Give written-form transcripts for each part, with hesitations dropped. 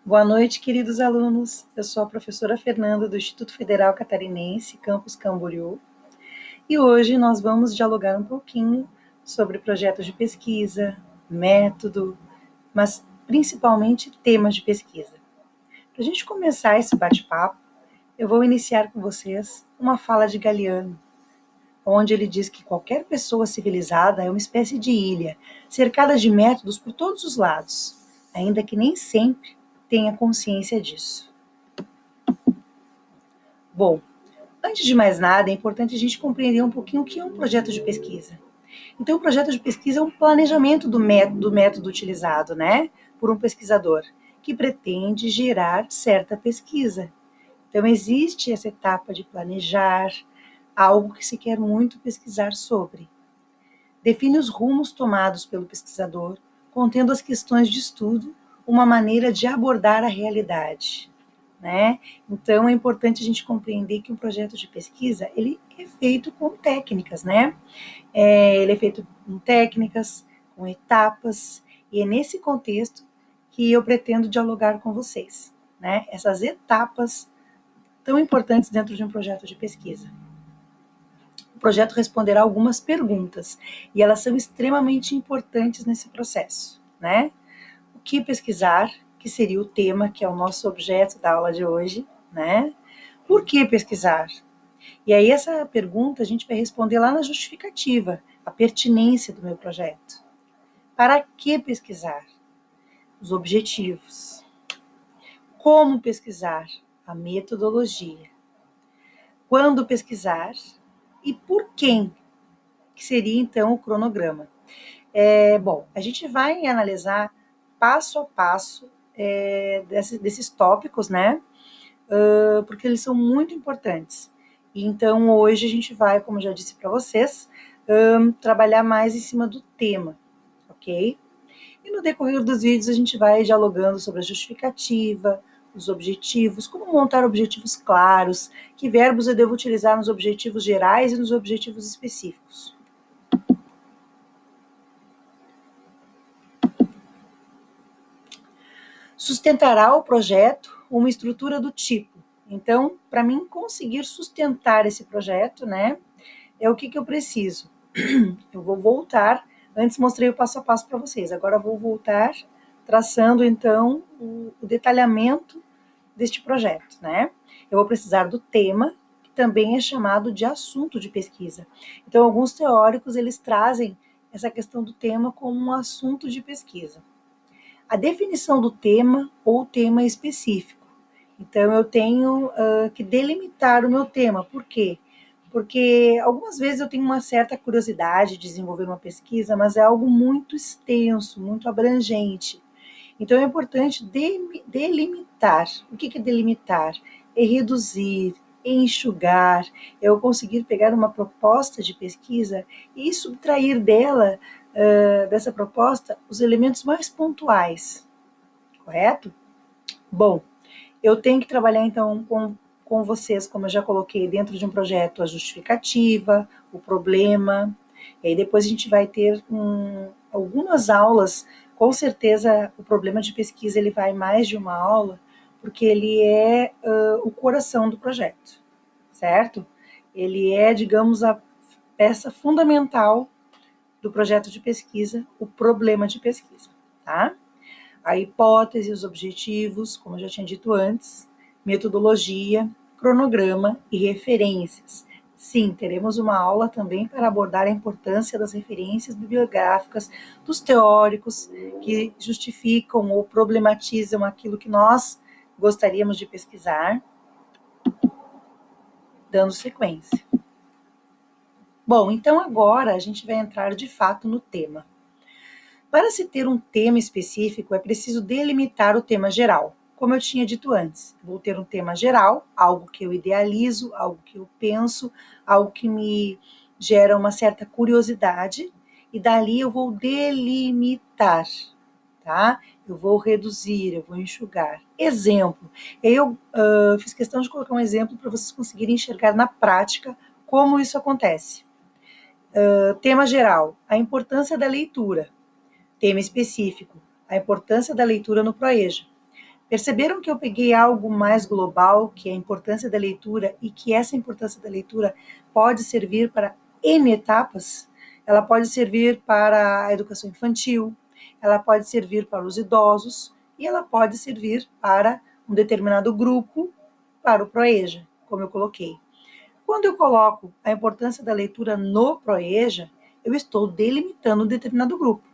Boa noite, queridos alunos. Eu sou a professora Fernanda do Instituto Federal Catarinense, Campus Camboriú, e hoje nós vamos dialogar um pouquinho sobre projetos de pesquisa, método, mas principalmente temas de pesquisa. Para a gente começar esse bate-papo, eu vou iniciar com vocês uma fala de Galeano, onde ele diz que qualquer pessoa civilizada é uma espécie de ilha, cercada de métodos por todos os lados, ainda que nem sempre tenha consciência disso. Bom, antes de mais nada, é importante a gente compreender um pouquinho o que é um projeto de pesquisa. Então, o projeto de pesquisa é um planejamento do método utilizado, né, por um pesquisador, que pretende gerar certa pesquisa. Então, existe essa etapa de planejar algo que se quer muito pesquisar sobre. Define os rumos tomados pelo pesquisador, contendo as questões de estudo, uma maneira de abordar a realidade. Né? Então, é importante a gente compreender que um projeto de pesquisa, ele é feito com técnicas, né? Ele é feito com técnicas, com etapas, e é nesse contexto que eu pretendo dialogar com vocês, né? Essas etapas tão importantes dentro de um projeto de pesquisa. O projeto responderá algumas perguntas, e elas são extremamente importantes nesse processo, né? O que pesquisar, que seria o tema, que é o nosso objeto da aula de hoje, né? Por que pesquisar? E aí essa pergunta a gente vai responder lá na justificativa, a pertinência do meu projeto. Para que pesquisar? Os objetivos. Como pesquisar? A metodologia. Quando pesquisar? E por quem? Que seria então o cronograma. Bom, a gente vai analisar passo a passo desses tópicos, né? Porque eles são muito importantes. E então, hoje a gente vai, como eu já disse para vocês, trabalhar mais em cima do tema, ok? E no decorrer dos vídeos a gente vai dialogando sobre a justificativa, os objetivos, como montar objetivos claros, que verbos eu devo utilizar nos objetivos gerais e nos objetivos específicos. Sustentará o projeto uma estrutura do tipo. Então, para mim conseguir sustentar esse projeto, né, é o que eu preciso. Eu vou voltar, antes mostrei o passo a passo para vocês, agora vou voltar traçando então o detalhamento deste projeto, né? Eu vou precisar do tema, que também é chamado de assunto de pesquisa. Então, alguns teóricos, eles trazem essa questão do tema como um assunto de pesquisa. A definição do tema ou tema específico. Então, eu tenho que delimitar o meu tema. Por quê? Porque algumas vezes eu tenho uma certa curiosidade de desenvolver uma pesquisa, mas é algo muito extenso, muito abrangente. Então, é importante delimitar. O que é delimitar? É reduzir, enxugar, eu conseguir pegar uma proposta de pesquisa e subtrair dela, dessa proposta, os elementos mais pontuais, correto? Bom, eu tenho que trabalhar então com vocês, como eu já coloquei dentro de um projeto, a justificativa, o problema, e aí depois a gente vai ter algumas aulas, com certeza o problema de pesquisa ele vai mais de uma aula, porque ele é o coração do projeto, certo? Ele é, digamos, a peça fundamental do projeto de pesquisa, o problema de pesquisa, tá? A hipótese, os objetivos, como eu já tinha dito antes, metodologia, cronograma e referências. Sim, teremos uma aula também para abordar a importância das referências bibliográficas, dos teóricos que justificam ou problematizam aquilo que nós gostaríamos de pesquisar, dando sequência. Bom, então agora a gente vai entrar de fato no tema. Para se ter um tema específico, é preciso delimitar o tema geral. Como eu tinha dito antes, vou ter um tema geral, algo que eu idealizo, algo que eu penso, algo que me gera uma certa curiosidade, e dali eu vou delimitar, tá? Eu vou reduzir, eu vou enxugar. Exemplo, eu fiz questão de colocar um exemplo para vocês conseguirem enxergar na prática como isso acontece. Tema geral, a importância da leitura. Tema específico, a importância da leitura no ProEja. Perceberam que eu peguei algo mais global, que é a importância da leitura, e que essa importância da leitura pode servir para N etapas? Ela pode servir para a educação infantil, ela pode servir para os idosos, e ela pode servir para um determinado grupo, para o PROEJA, como eu coloquei. Quando eu coloco a importância da leitura no PROEJA, eu estou delimitando um determinado grupo.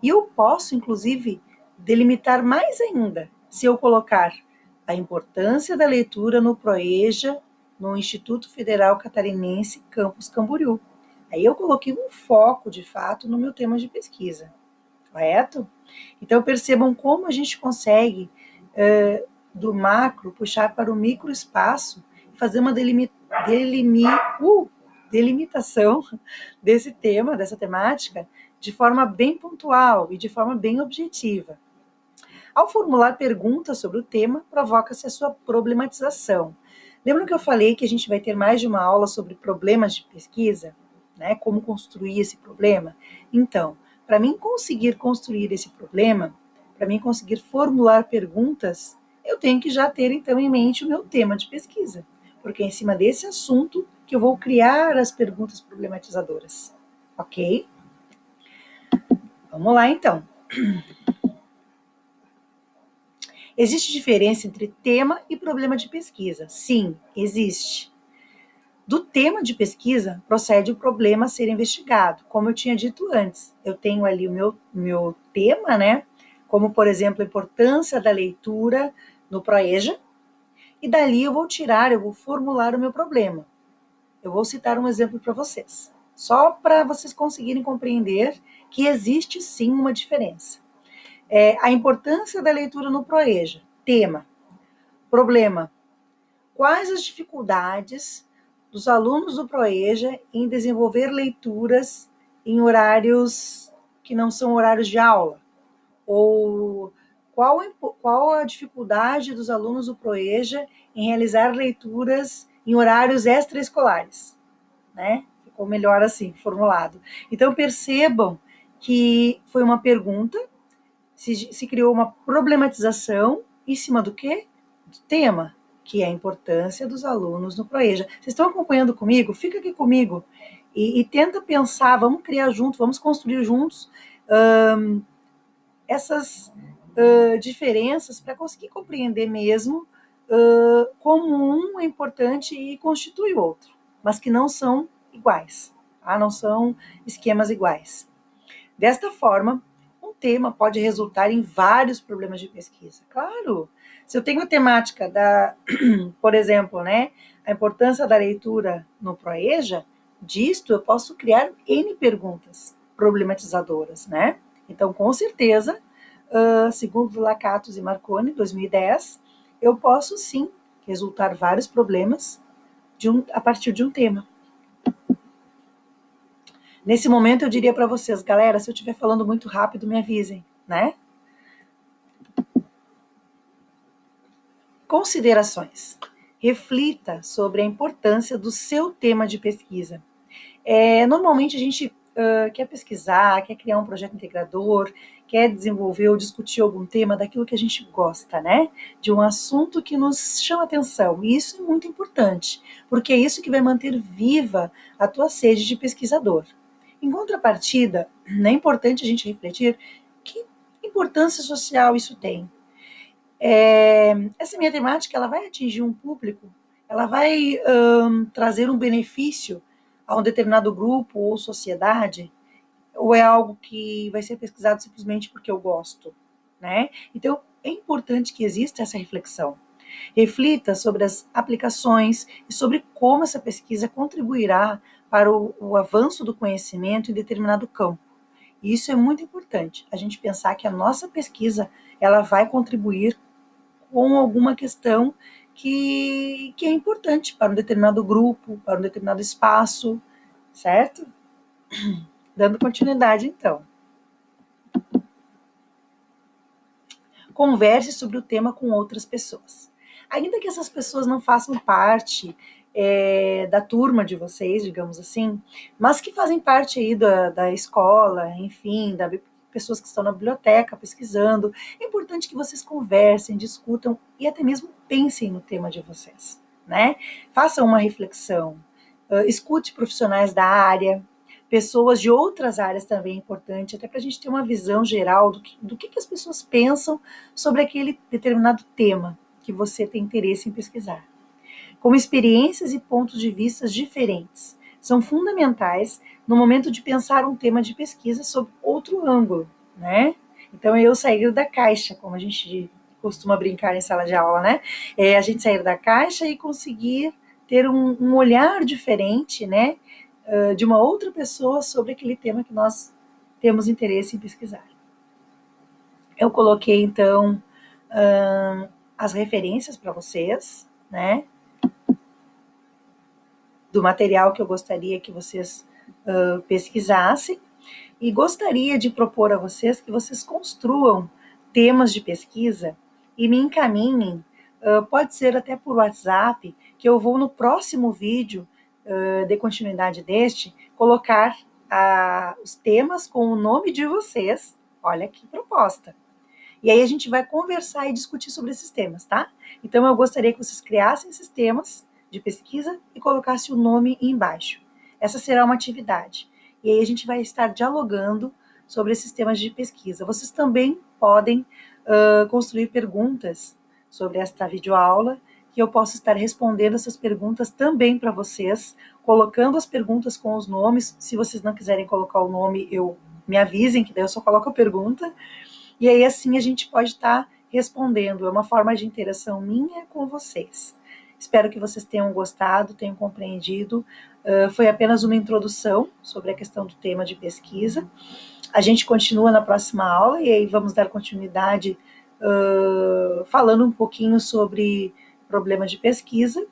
E eu posso, inclusive, delimitar mais ainda, se eu colocar a importância da leitura no PROEJA, no Instituto Federal Catarinense Campus Camboriú. Aí eu coloquei um foco, de fato, no meu tema de pesquisa, correto? Então percebam como a gente consegue, do macro, puxar para o microespaço e fazer uma delimitação desse tema, dessa temática, de forma bem pontual e de forma bem objetiva. Ao formular perguntas sobre o tema, provoca-se a sua problematização. Lembram que eu falei que a gente vai ter mais de uma aula sobre problemas de pesquisa? Né? Como construir esse problema? Então, para mim conseguir construir esse problema, para mim conseguir formular perguntas, eu tenho que já ter então em mente o meu tema de pesquisa, porque é em cima desse assunto que eu vou criar as perguntas problematizadoras. Ok? Vamos lá então. Existe diferença entre tema e problema de pesquisa? Sim, existe. Do tema de pesquisa, procede o problema a ser investigado. Como eu tinha dito antes, eu tenho ali o meu tema, né? Como, por exemplo, a importância da leitura no PROEJA, e dali eu vou formular o meu problema. Eu vou citar um exemplo para vocês, só para vocês conseguirem compreender que existe sim uma diferença. A importância da leitura no PROEJA. Tema. Problema. Quais as dificuldades dos alunos do PROEJA em desenvolver leituras em horários que não são horários de aula? Ou qual a dificuldade dos alunos do PROEJA em realizar leituras em horários extraescolares? Né? Ficou melhor assim, formulado. Então, percebam que foi uma pergunta, se criou uma problematização em cima do quê? Do tema, que é a importância dos alunos no PROEJA. Vocês estão acompanhando comigo? Fica aqui comigo e tenta pensar, vamos criar juntos, vamos construir juntos essas diferenças para conseguir compreender mesmo como um é importante e constitui o outro, mas que não são iguais, tá? Não são esquemas iguais. Desta forma, um tema pode resultar em vários problemas de pesquisa. Claro, se eu tenho a temática por exemplo, né, a importância da leitura no PROEJA, disto eu posso criar N perguntas problematizadoras, né? Então, com certeza, segundo Lacatos e Marconi, 2010, eu posso sim resultar vários problemas a partir de um tema. Nesse momento eu diria para vocês, galera, se eu estiver falando muito rápido, me avisem, né? Considerações. Reflita sobre a importância do seu tema de pesquisa. Normalmente a gente quer pesquisar, quer criar um projeto integrador, quer desenvolver ou discutir algum tema daquilo que a gente gosta, né? De um assunto que nos chama atenção. E isso é muito importante, porque é isso que vai manter viva a tua sede de pesquisador. Em contrapartida, é importante a gente refletir que importância social isso tem. Essa minha temática ela vai atingir um público, ela vai trazer um benefício a um determinado grupo ou sociedade, ou é algo que vai ser pesquisado simplesmente porque eu gosto, né? Então, é importante que exista essa reflexão. Reflita sobre as aplicações e sobre como essa pesquisa contribuirá para o avanço do conhecimento em determinado campo. E isso é muito importante, a gente pensar que a nossa pesquisa ela vai contribuir com alguma questão que é importante para um determinado grupo, para um determinado espaço, certo? Dando continuidade, então. Converse sobre o tema com outras pessoas. Ainda que essas pessoas não façam parte da turma de vocês, digamos assim, mas que fazem parte aí da escola, enfim, pessoas que estão na biblioteca pesquisando. É importante que vocês conversem, discutam e até mesmo pensem no tema de vocês, né? Façam uma reflexão, escute profissionais da área, pessoas de outras áreas também é importante, até para a gente ter uma visão geral do que as pessoas pensam sobre aquele determinado tema que você tem interesse em pesquisar. Com experiências e pontos de vista diferentes, são fundamentais no momento de pensar um tema de pesquisa sob outro ângulo, né? Então, eu sair da caixa, como a gente costuma brincar em sala de aula, né? A gente sair da caixa e conseguir ter um olhar diferente, né? De uma outra pessoa sobre aquele tema que nós temos interesse em pesquisar. Eu coloquei, então, as referências para vocês, né? Do material que eu gostaria que vocês pesquisassem, e gostaria de propor a vocês que vocês construam temas de pesquisa e me encaminhem, pode ser até por WhatsApp, que eu vou no próximo vídeo, de continuidade deste, colocar os temas com o nome de vocês. Olha que proposta! E aí a gente vai conversar e discutir sobre esses temas, tá? Então eu gostaria que vocês criassem esses temas de pesquisa e colocassem o nome embaixo. Essa será uma atividade. E aí a gente vai estar dialogando sobre esses temas de pesquisa. Vocês também podem construir perguntas sobre esta videoaula, que eu posso estar respondendo essas perguntas também para vocês, colocando as perguntas com os nomes. Se vocês não quiserem colocar o nome, me avisem, que daí eu só coloco a pergunta. E aí, assim, a gente pode estar respondendo. É uma forma de interação minha com vocês. Espero que vocês tenham gostado, tenham compreendido. Foi apenas uma introdução sobre a questão do tema de pesquisa. A gente continua na próxima aula e aí vamos dar continuidade falando um pouquinho sobre problemas de pesquisa.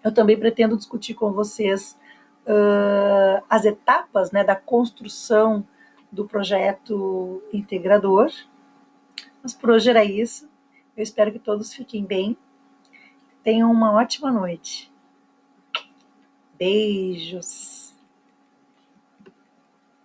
Eu também pretendo discutir com vocês as etapas, né, da construção do projeto integrador. Mas por hoje era isso. Eu espero que todos fiquem bem. Tenham uma ótima noite. Beijos.